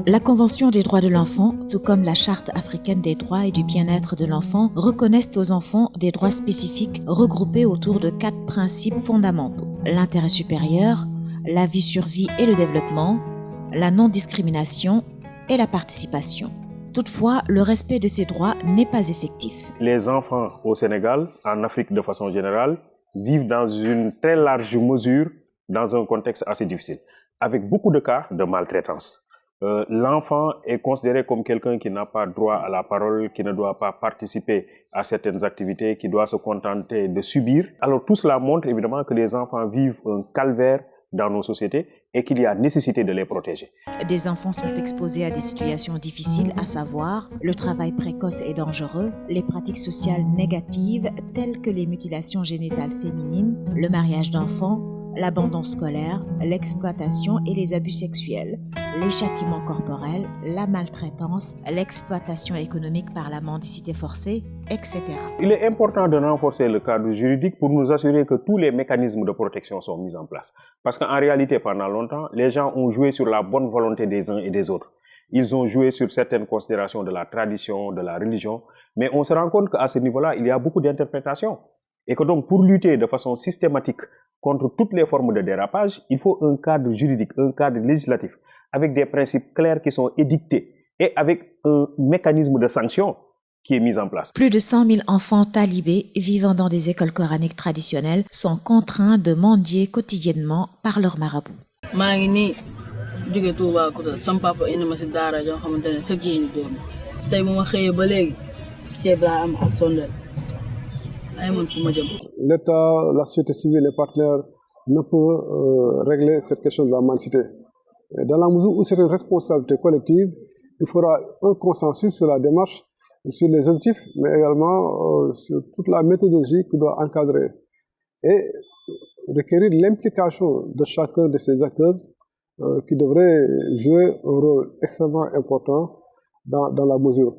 La Convention des droits de l'enfant, tout comme la Charte africaine des droits et du bien-être de l'enfant, reconnaissent aux enfants des droits spécifiques regroupés autour de 4 principes fondamentaux. L'intérêt supérieur, la vie sur vie et le développement, la non-discrimination et la participation. Toutefois, le respect de ces droits n'est pas effectif. Les enfants au Sénégal, en Afrique de façon générale, vivent dans une très large mesure dans un contexte assez difficile, avec beaucoup de cas de maltraitance. L'enfant est considéré comme quelqu'un qui n'a pas droit à la parole, qui ne doit pas participer à certaines activités, qui doit se contenter de subir. Alors tout cela montre évidemment que les enfants vivent un calvaire dans nos sociétés et qu'il y a nécessité de les protéger. Des enfants sont exposés à des situations difficiles, à savoir le travail précoce et dangereux, les pratiques sociales négatives telles que les mutilations génitales féminines, le mariage d'enfants, l'abandon scolaire, l'exploitation et les abus sexuels, les châtiments corporels, la maltraitance, l'exploitation économique par la mendicité forcée, etc. Il est important de renforcer le cadre juridique pour nous assurer que tous les mécanismes de protection sont mis en place. Parce qu'en réalité, pendant longtemps, les gens ont joué sur la bonne volonté des uns et des autres. Ils ont joué sur certaines considérations de la tradition, de la religion, mais on se rend compte qu'à ce niveau-là, il y a beaucoup d'interprétations. Et que donc, pour lutter de façon systématique contre toutes les formes de dérapage, il faut un cadre juridique, un cadre législatif, avec des principes clairs qui sont édictés et avec un mécanisme de sanction qui est mis en place. Plus de 100 000 enfants talibés vivant dans des écoles coraniques traditionnelles sont contraints de mendier quotidiennement par leur marabout. L'État, la société civile, les partenaires ne peuvent régler cette question de la mendicité. Dans la mesure où c'est une responsabilité collective, il faudra un consensus sur la démarche, sur les objectifs, mais également sur toute la méthodologie qui doit encadrer et requérir l'implication de chacun de ces acteurs qui devraient jouer un rôle extrêmement important dans la mesure.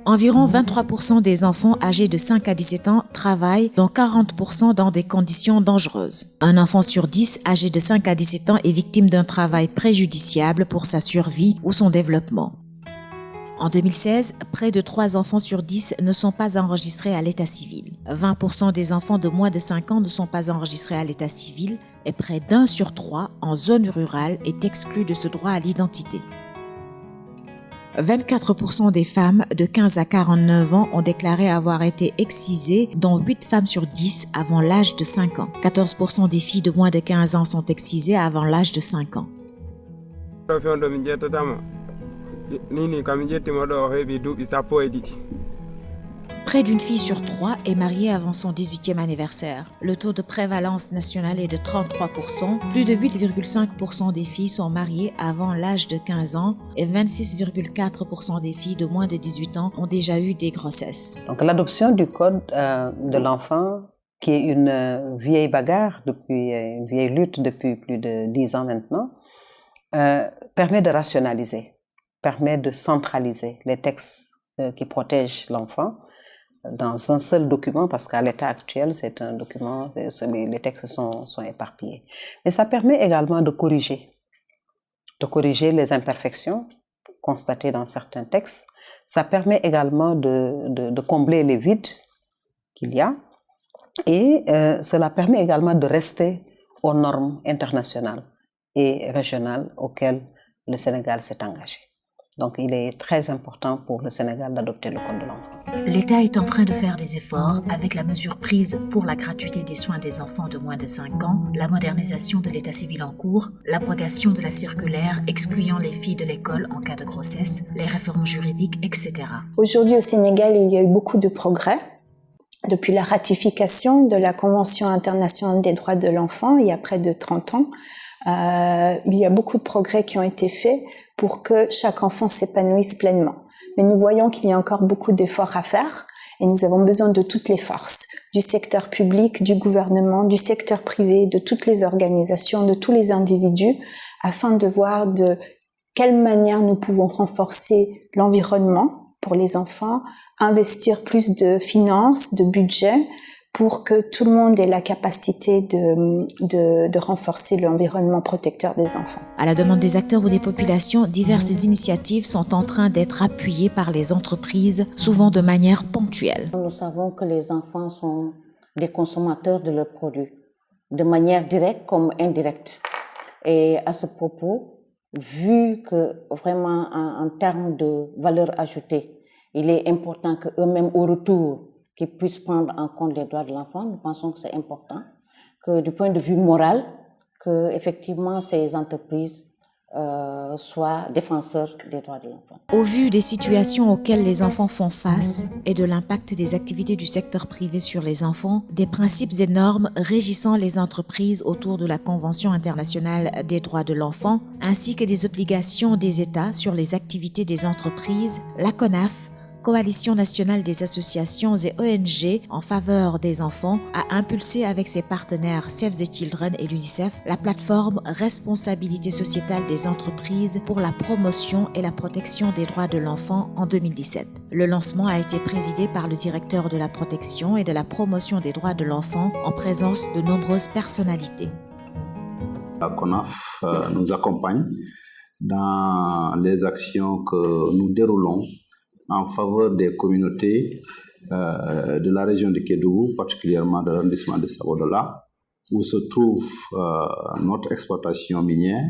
Environ 23% des enfants âgés de 5 à 17 ans travaillent, dont 40% dans des conditions dangereuses. Un enfant sur 10 âgé de 5 à 17 ans est victime d'un travail préjudiciable pour sa survie ou son développement. En 2016, près de 3 enfants sur 10 ne sont pas enregistrés à l'état civil. 20% des enfants de moins de 5 ans ne sont pas enregistrés à l'état civil et près d'1 sur 3 en zone rurale est exclu de ce droit à l'identité. 24% des femmes de 15 à 49 ans ont déclaré avoir été excisées, dont 8 femmes sur 10 avant l'âge de 5 ans. 14% des filles de moins de 15 ans sont excisées avant l'âge de 5 ans. Près d'une fille sur 3 est mariée avant son 18e anniversaire. Le taux de prévalence nationale est de 33%. Plus de 8,5% des filles sont mariées avant l'âge de 15 ans et 26,4% des filles de moins de 18 ans ont déjà eu des grossesses. Donc l'adoption du code de l'enfant, qui est une vieille bagarre, une vieille lutte depuis plus de 10 ans maintenant, permet de rationaliser, permet de centraliser les textes qui protègent l'enfant dans un seul document, parce qu'à l'état actuel, c'est un document, les textes sont éparpillés. Mais ça permet également de corriger les imperfections constatées dans certains textes. Ça permet également de combler les vides qu'il y a, et cela permet également de rester aux normes internationales et régionales auxquelles le Sénégal s'est engagé. Donc, il est très important pour le Sénégal d'adopter le Code de l'enfant. L'État est en train de faire des efforts avec la mesure prise pour la gratuité des soins des enfants de moins de 5 ans, la modernisation de l'état civil en cours, l'abrogation de la circulaire excluant les filles de l'école en cas de grossesse, les réformes juridiques, etc. Aujourd'hui, au Sénégal, il y a eu beaucoup de progrès. Depuis la ratification de la Convention internationale des droits de l'enfant, il y a près de 30 ans, il y a beaucoup de progrès qui ont été faits pour que chaque enfant s'épanouisse pleinement. Mais nous voyons qu'il y a encore beaucoup d'efforts à faire et nous avons besoin de toutes les forces, du secteur public, du gouvernement, du secteur privé, de toutes les organisations, de tous les individus, afin de voir de quelle manière nous pouvons renforcer l'environnement pour les enfants, investir plus de finances, de budget, pour que tout le monde ait la capacité de renforcer l'environnement protecteur des enfants. À la demande des acteurs ou des populations, diverses initiatives sont en train d'être appuyées par les entreprises, souvent de manière ponctuelle. Nous savons que les enfants sont des consommateurs de leurs produits, de manière directe comme indirecte. Et à ce propos, vu que vraiment en termes de valeur ajoutée, il est important qu'eux-mêmes au retour, qu'ils puissent prendre en compte les droits de l'enfant, nous pensons que c'est important, que du point de vue moral, que effectivement ces entreprises soient défenseurs des droits de l'enfant. Au vu des situations auxquelles les enfants font face et de l'impact des activités du secteur privé sur les enfants, des principes et normes régissant les entreprises autour de la Convention internationale des droits de l'enfant, ainsi que des obligations des États sur les activités des entreprises, la CONAF, Coalition nationale des associations et ONG en faveur des enfants, a impulsé avec ses partenaires Save the Children et l'UNICEF la plateforme Responsabilité sociétale des entreprises pour la promotion et la protection des droits de l'enfant en 2017. Le lancement a été présidé par le directeur de la protection et de la promotion des droits de l'enfant en présence de nombreuses personnalités. La CONAF nous accompagne dans les actions que nous déroulons en faveur des communautés de la région de Kédougou, particulièrement de l'arrondissement de Sabodola, où se trouve notre exploitation minière,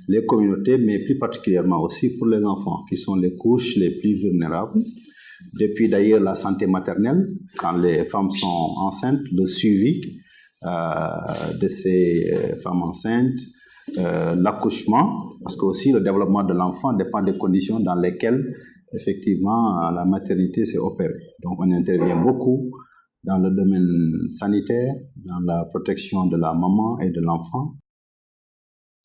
les communautés, mais plus particulièrement aussi pour les enfants, qui sont les couches les plus vulnérables. Depuis d'ailleurs la santé maternelle, quand les femmes sont enceintes, le suivi de ces femmes enceintes, l'accouchement, parce que aussi le développement de l'enfant dépend des conditions dans lesquelles effectivement la maternité s'est opérée. Donc on intervient beaucoup dans le domaine sanitaire, dans la protection de la maman et de l'enfant.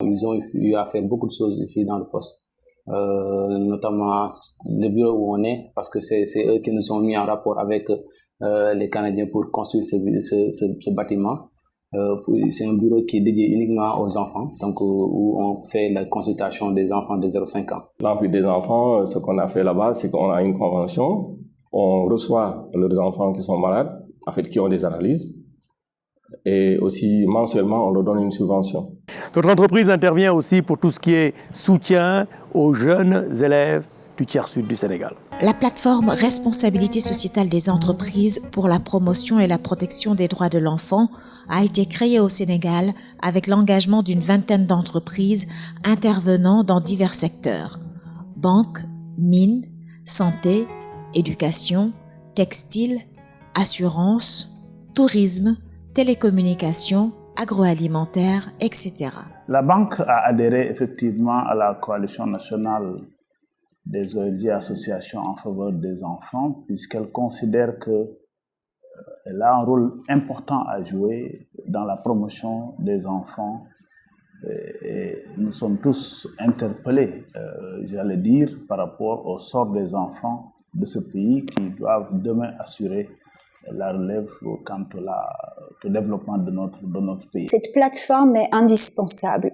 Ils ont eu à faire beaucoup de choses ici dans le poste, notamment le bureau où on est, parce que c'est eux qui nous ont mis en rapport avec les Canadiens pour construire ce bâtiment. C'est un bureau qui est dédié uniquement aux enfants, donc où on fait la consultation des enfants de 0,5 ans. L'enfant des enfants, ce qu'on a fait là-bas, c'est qu'on a une convention, on reçoit leurs enfants qui sont malades, en fait qui ont des analyses, et aussi mensuellement on leur donne une subvention. Notre entreprise intervient aussi pour tout ce qui est soutien aux jeunes élèves du tiers sud du Sénégal. La plateforme Responsabilité sociétale des entreprises pour la promotion et la protection des droits de l'enfant a été créée au Sénégal avec l'engagement d'une vingtaine d'entreprises intervenant dans divers secteurs: banque, mines, santé, éducation, textile, assurance, tourisme, télécommunications, agroalimentaire, etc. La banque a adhéré effectivement à la coalition nationale des ONG associations en faveur des enfants, puisqu'elle considère qu'elle a un rôle important à jouer dans la promotion des enfants. Et nous sommes tous interpellés, j'allais dire, par rapport au sort des enfants de ce pays qui doivent demain assurer la relève quant au développement de notre pays. Cette plateforme est indispensable.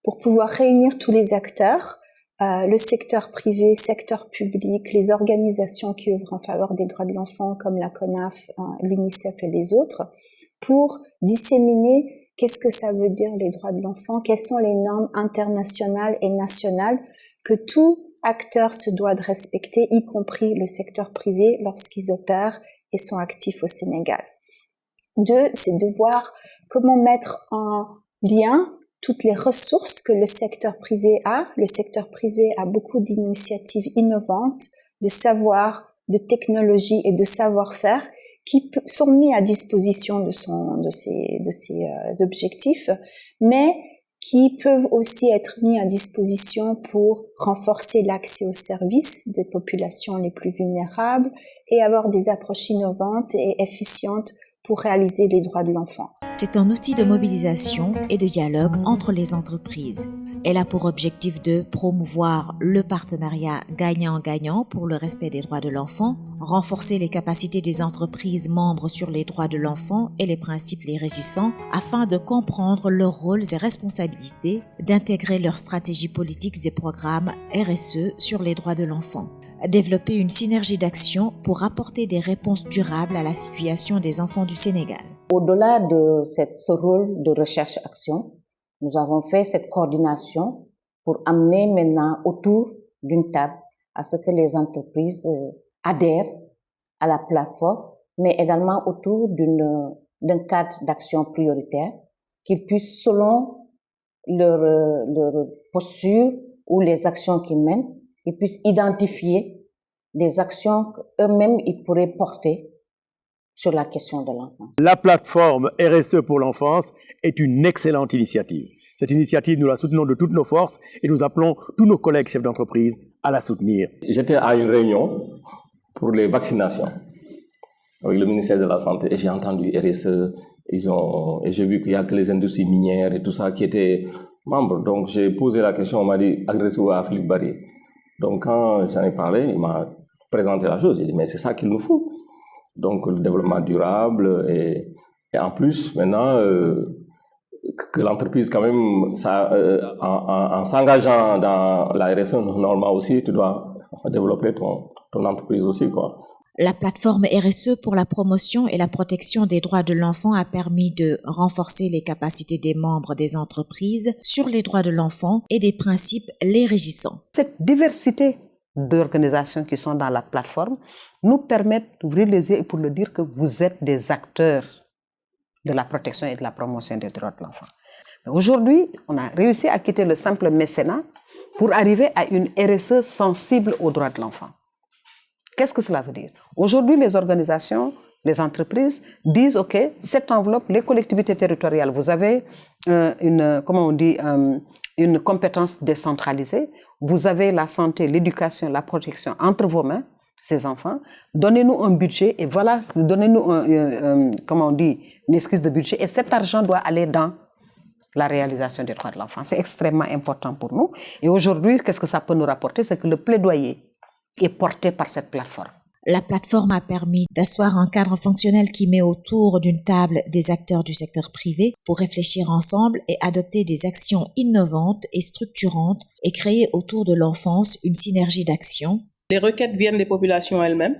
Pour pouvoir réunir tous les acteurs, le secteur privé, secteur public, les organisations qui œuvrent en faveur des droits de l'enfant comme la CONAF, l'UNICEF et les autres, pour disséminer qu'est-ce que ça veut dire les droits de l'enfant, quelles sont les normes internationales et nationales que tout acteur se doit de respecter, y compris le secteur privé lorsqu'ils opèrent et sont actifs au Sénégal. 2, c'est de voir comment mettre en lien toutes les ressources que le secteur privé a. Le secteur privé a beaucoup d'initiatives innovantes, de savoir, de technologie et de savoir-faire qui sont mis à disposition de ses objectifs, mais qui peuvent aussi être mis à disposition pour renforcer l'accès aux services des populations les plus vulnérables et avoir des approches innovantes et efficientes pour réaliser les droits de l'enfant. C'est un outil de mobilisation et de dialogue entre les entreprises. Elle a pour objectif de promouvoir le partenariat gagnant-gagnant pour le respect des droits de l'enfant, renforcer les capacités des entreprises membres sur les droits de l'enfant et les principes les régissant afin de comprendre leurs rôles et responsabilités, d'intégrer leurs stratégies politiques et programmes RSE sur les droits de l'enfant. développer une synergie d'action pour apporter des réponses durables à la situation des enfants du Sénégal. Au-delà de ce rôle de recherche-action, nous avons fait cette coordination pour amener maintenant autour d'une table à ce que les entreprises adhèrent à la plateforme, mais également autour d'un cadre d'action prioritaire, qu'ils puissent, selon leur posture ou les actions qu'ils mènent, ils puissent identifier des actions qu'eux-mêmes ils pourraient porter sur la question de l'enfance. La plateforme RSE pour l'enfance est une excellente initiative. Cette initiative, nous la soutenons de toutes nos forces et nous appelons tous nos collègues chefs d'entreprise à la soutenir. J'étais à une réunion pour les vaccinations avec le ministère de la Santé et j'ai entendu RSE et j'ai vu qu'il y a que les industries minières et tout ça qui étaient membres. Donc j'ai posé la question, on m'a dit adressez-vous à Philippe Barry. Donc quand j'en ai parlé, il m'a présenté la chose. J'ai dit mais c'est ça qu'il nous faut. Donc le développement durable et en plus maintenant que l'entreprise quand même en s'engageant dans la RSE normalement aussi tu dois développer ton entreprise aussi quoi. La plateforme RSE pour la promotion et la protection des droits de l'enfant a permis de renforcer les capacités des membres des entreprises sur les droits de l'enfant et des principes les régissant. Cette diversité d'organisations qui sont dans la plateforme nous permettent d'ouvrir les yeux pour le dire que vous êtes des acteurs de la protection et de la promotion des droits de l'enfant. Aujourd'hui, on a réussi à quitter le simple mécénat pour arriver à une RSE sensible aux droits de l'enfant. Qu'est-ce que cela veut dire? Aujourd'hui, les organisations, les entreprises disent, OK, cette enveloppe, les collectivités territoriales, vous avez une compétence décentralisée, vous avez la santé, l'éducation, la protection entre vos mains, ces enfants, donnez-nous un budget et voilà, donnez-nous une esquisse de budget et cet argent doit aller dans la réalisation des droits de l'enfant. C'est extrêmement important pour nous. Et aujourd'hui, qu'est-ce que ça peut nous rapporter? C'est que le plaidoyer est porté par cette plateforme. La plateforme a permis d'asseoir un cadre fonctionnel qui met autour d'une table des acteurs du secteur privé pour réfléchir ensemble et adopter des actions innovantes et structurantes et créer autour de l'enfance une synergie d'action. Les requêtes viennent des populations elles-mêmes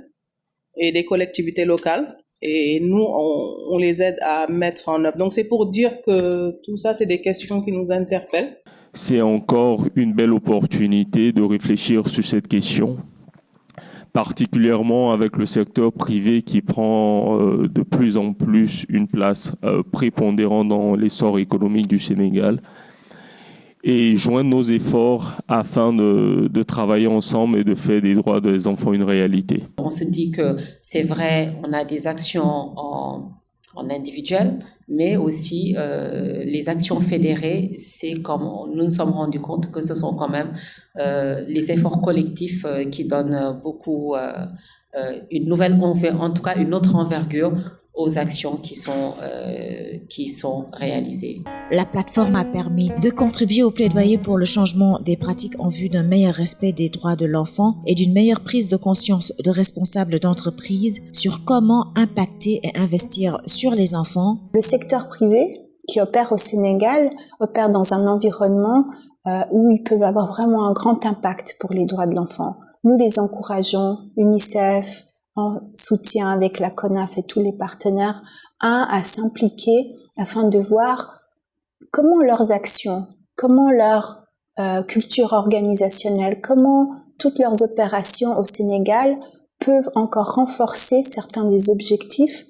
et des collectivités locales et nous, on les aide à mettre en œuvre. Donc c'est pour dire que tout ça, c'est des questions qui nous interpellent. C'est encore une belle opportunité de réfléchir sur cette question, particulièrement avec le secteur privé qui prend de plus en plus une place prépondérante dans l'essor économique du Sénégal, et joindre nos efforts afin de travailler ensemble et de faire des droits des enfants une réalité. On se dit que c'est vrai, on a des actions en individuel, mais aussi les actions fédérées, c'est comme nous nous sommes rendus compte que ce sont quand même les efforts collectifs qui donnent beaucoup une autre envergure aux actions qui sont réalisées. La plateforme a permis de contribuer au plaidoyer pour le changement des pratiques en vue d'un meilleur respect des droits de l'enfant et d'une meilleure prise de conscience de responsables d'entreprises sur comment impacter et investir sur les enfants. Le secteur privé qui opère au Sénégal opère dans un environnement où il peut avoir vraiment un grand impact pour les droits de l'enfant. Nous les encourageons, UNICEF, en soutien avec la CONAF et tous les partenaires, à s'impliquer afin de voir comment leurs actions, comment leur culture organisationnelle, comment toutes leurs opérations au Sénégal peuvent encore renforcer certains des objectifs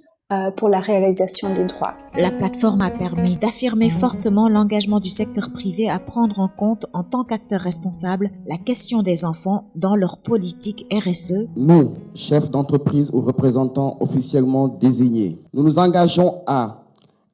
pour la réalisation des droits. La plateforme a permis d'affirmer fortement l'engagement du secteur privé à prendre en compte en tant qu'acteur responsable la question des enfants dans leur politique RSE. Nous, chefs d'entreprise ou représentants officiellement désignés, nous nous engageons à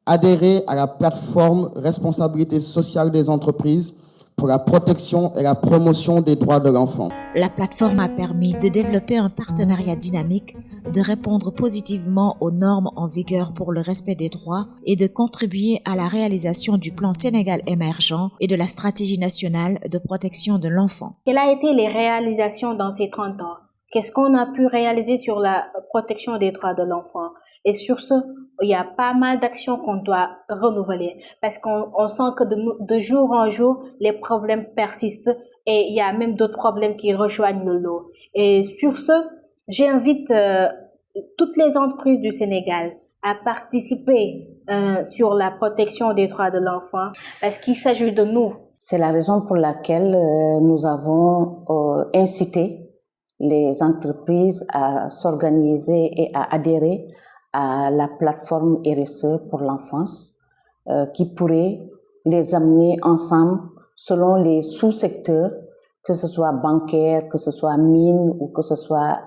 adhérer à la plateforme Responsabilité sociale des entreprises pour la protection et la promotion des droits de l'enfant. La plateforme a permis de développer un partenariat dynamique, de répondre positivement aux normes en vigueur pour le respect des droits et de contribuer à la réalisation du plan Sénégal émergent et de la stratégie nationale de protection de l'enfant. Quelles ont été les réalisations dans ces 30 ans? Qu'est-ce qu'on a pu réaliser sur la protection des droits de l'enfant? Et sur ce, il y a pas mal d'actions qu'on doit renouveler parce qu'on sent que de jour en jour, les problèmes persistent et il y a même d'autres problèmes qui rejoignent le lot. Et sur ce, j'invite toutes les entreprises du Sénégal à participer sur la protection des droits de l'enfant parce qu'il s'agit de nous. C'est la raison pour laquelle nous avons incité les entreprises à s'organiser et à adhérer à la plateforme RSE pour l'enfance qui pourrait les amener ensemble selon les sous-secteurs, que ce soit bancaire, que ce soit mine ou que ce soit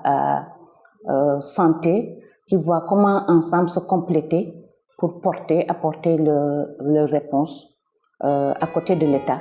santé, qui voient comment ensemble se compléter pour apporter leur réponse à côté de l'État.